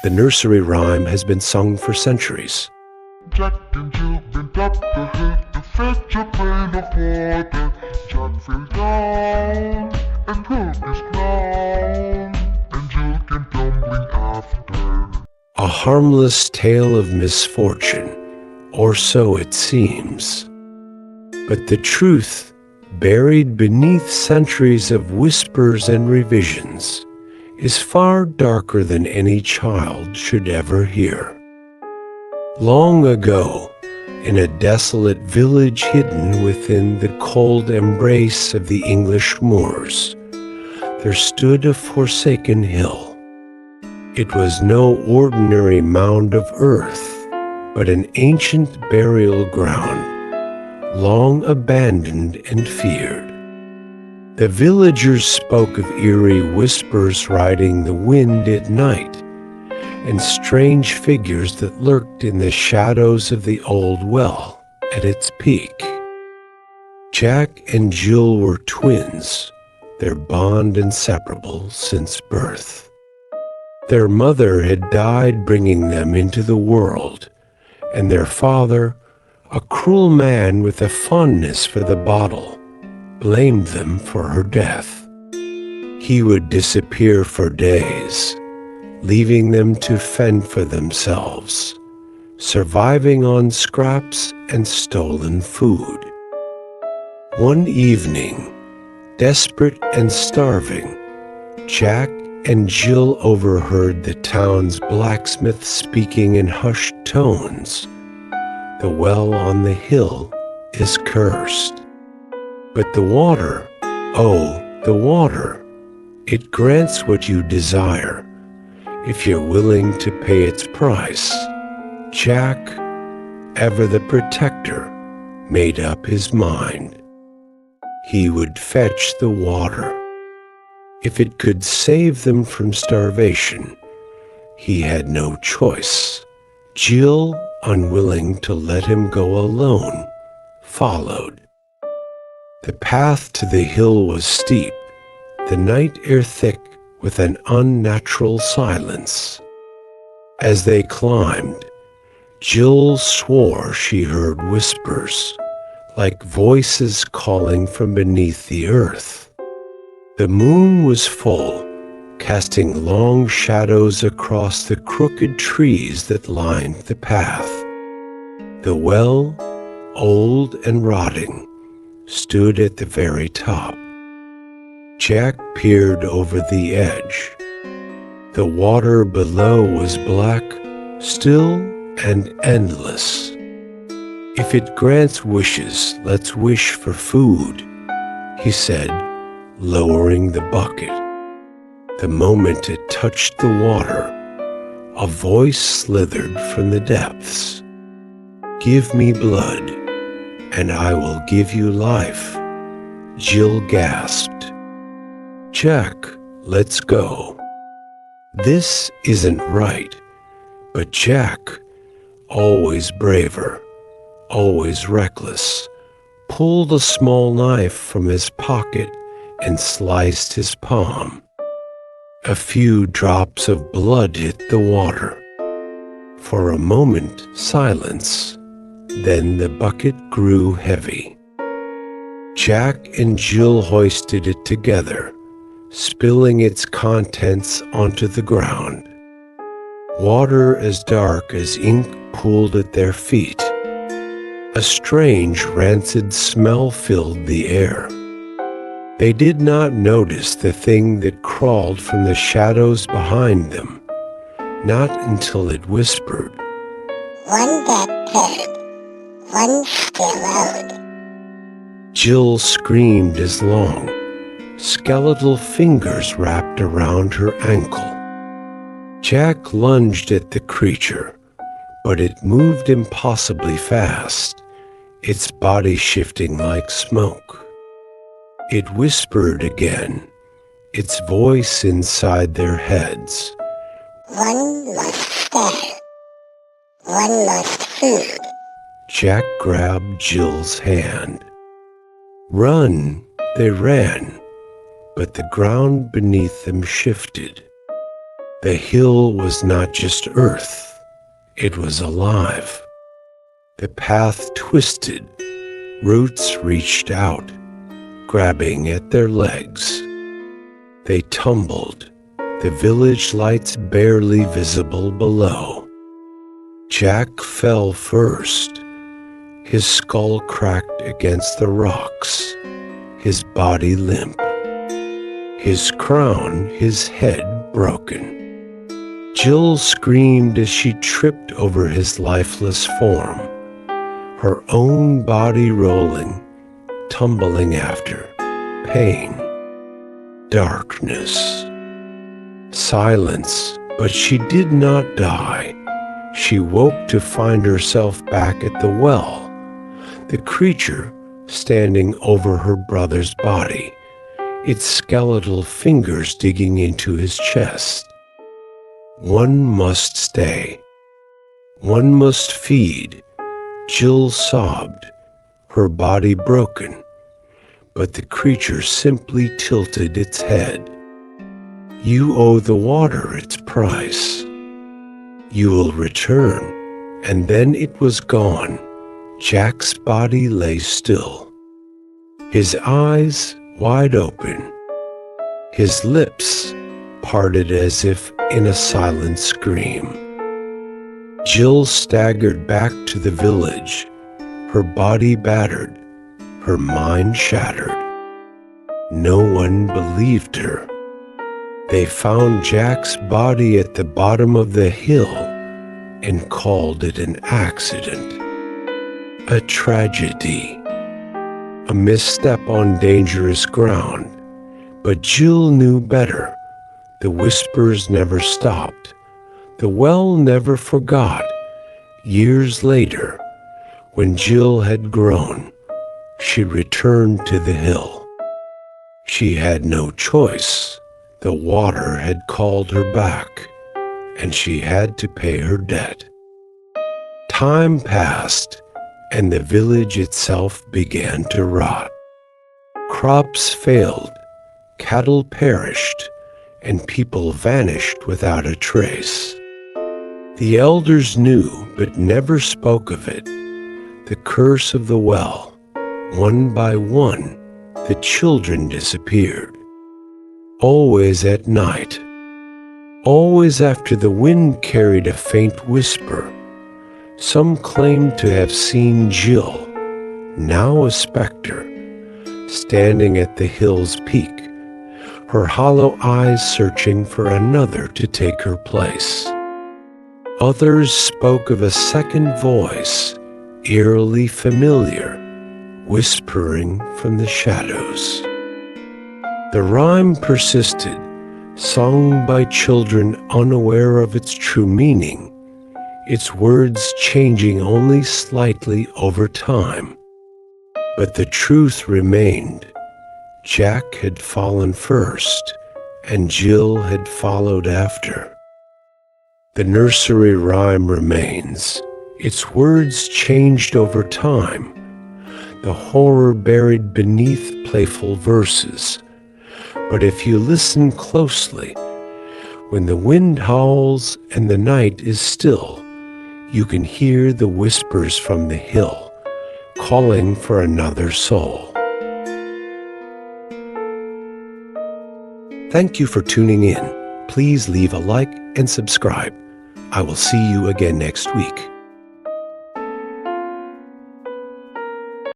The nursery rhyme has been sung for centuries. Jack and Jill went up the hill to fetch a pail of water. Jack fell down and hurt his crown, and Jill came tumbling after. A harmless tale of misfortune, or so it seems. But the truth, buried beneath centuries of whispers and revisions, is far darker than any child should ever hear. Long ago, in a desolate village hidden within the cold embrace of the English moors, there stood a forsaken hill. It was no ordinary mound of earth, but an ancient burial ground, long abandoned and feared. The villagers spoke of eerie whispers riding the wind at night, and strange figures that lurked in the shadows of the old well at its peak. Jack and Jill were twins, their bond inseparable since birth. Their mother had died bringing them into the world, and their father, a cruel man with a fondness for the bottle, blamed them for her death. He would disappear for days, leaving them to fend for themselves, surviving on scraps and stolen food. One evening, desperate and starving, Jack and Jill overheard the town's blacksmith speaking in hushed tones. The well on the hill is cursed. But the water, oh, the water, it grants what you desire, if you're willing to pay its price. Jack, ever the protector, made up his mind. He would fetch the water. If it could save them from starvation, he had no choice. Jill, unwilling to let him go alone, followed. The path to the hill was steep, the night air thick with an unnatural silence. As they climbed, Jill swore she heard whispers, like voices calling from beneath the earth. The moon was full, casting long shadows across the crooked trees that lined the path. The well, old and rotting, stood at the very top. Jack peered over the edge. The water below was black, still and endless. If it grants wishes, let's wish for food, he said, lowering the bucket. The moment it touched the water, a voice slithered from the depths. Give me blood, and I will give you life, Jill gasped. Jack, let's go. This isn't right, but Jack, always braver, always reckless, pulled a small knife from his pocket and sliced his palm. A few drops of blood hit the water. For a moment, silence. Then the bucket grew heavy. Jack and Jill hoisted it together, spilling its contents onto the ground. Water as dark as ink pooled at their feet. A strange, rancid smell filled the air. They did not notice the thing that crawled from the shadows behind them, not until it whispered, "One got hurt, one still out." Jill screamed as long, skeletal fingers wrapped around her ankle. Jack lunged at the creature, but it moved impossibly fast, its body shifting like smoke. It whispered again, its voice inside their heads. "One must starve. One must food." Jack grabbed Jill's hand. Run, they ran, but the ground beneath them shifted. The hill was not just earth, it was alive. The path twisted, roots reached out, grabbing at their legs. They tumbled, the village lights barely visible below. Jack fell first, his skull cracked against the rocks, his body limp, his crown, his head broken. Jill screamed as she tripped over his lifeless form, her own body rolling, tumbling after, pain, darkness, silence, but she did not die. She woke to find herself back at the well, the creature standing over her brother's body, its skeletal fingers digging into his chest. One must stay. One must feed. Jill sobbed, her body broken, but the creature simply tilted its head. You owe the water its price. You will return. And then it was gone. Jack's body lay still, his eyes wide open, his lips parted as if in a silent scream. Jill staggered back to the village, her body battered, her mind shattered. No one believed her. They found Jack's body at the bottom of the hill and called it an accident, a tragedy, a misstep on dangerous ground. But Jill knew better. The whispers never stopped. The well never forgot. Years later, when Jill had grown, she returned to the hill. She had no choice. The water had called her back, and she had to pay her debt. Time passed, and the village itself began to rot. Crops failed, cattle perished, and people vanished without a trace. The elders knew, but never spoke of it. The curse of the well. One by one, the children disappeared. Always at night. Always after the wind carried a faint whisper. Some claimed to have seen Jill, now a specter, standing at the hill's peak, her hollow eyes searching for another to take her place. Others spoke of a second voice, eerily familiar, whispering from the shadows. The rhyme persisted, sung by children unaware of its true meaning, its words changing only slightly over time. But the truth remained. Jack had fallen first, and Jill had followed after. The nursery rhyme remains. Its words changed over time, the horror buried beneath playful verses. But if you listen closely, when the wind howls and the night is still, you can hear the whispers from the hill, calling for another soul. Thank you for tuning in. Please leave a like and subscribe. I will see you again next week.